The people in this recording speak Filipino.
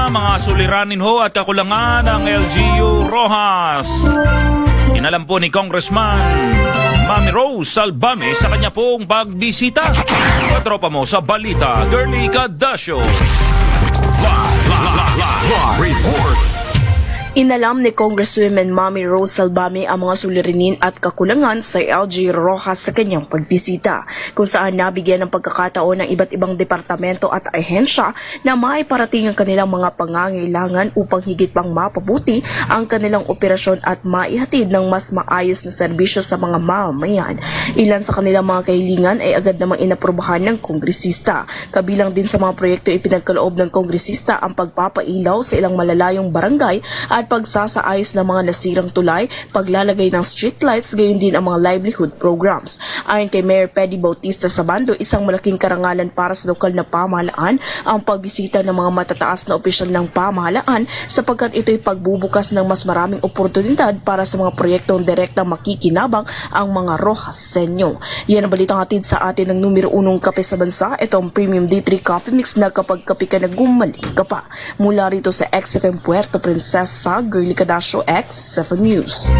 mga suliranin ho at kakulangan ng LGU Rojas. Inalam po ni Congressman Mami Rose Albame sa kanya pong pagbisita. Patropa mo sa balita, Girlie Cadasio. Report. Inalam ni Congresswoman Mami Rose Albame ang mga suliranin at kakulangan sa LG Rojas sa kanyang pagbisita, kung saan nabigyan ng pagkakataon ng iba't ibang departamento at ahensya na maiparating ang kanilang mga pangangailangan upang higit pang mapabuti ang kanilang operasyon at maihatid ng mas maayos na serbisyo sa mga mamamayan. Ilan sa kanilang mga kahilingan ay agad namang inaprubahan ng kongresista. Kabilang din sa mga proyekto ipinagkaloob ng kongresista ang pagpapailaw sa ilang malalayong barangay at pagsasaayos ng mga nasirang tulay, paglalagay ng streetlights, gayon din ang mga livelihood programs. Ayon kay Mayor Pedy Bautista Sabando, isang malaking karangalan para sa lokal na pamahalaan ang pagbisita ng mga matataas na opisyal ng pamahalaan sapagkat ito'y pagbubukas ng mas maraming oportunidad para sa mga proyektong direktang makikinabang ang mga Rojaseño. Yan ang balitang hatid sa atin ng numero 1 kape sa bansa, itong Premium D3 Coffee Mix na kapag kape ka na gumaling ka pa. Mula rito sa XFM Puerto Princesa, Girlie Cadasio, X7 News.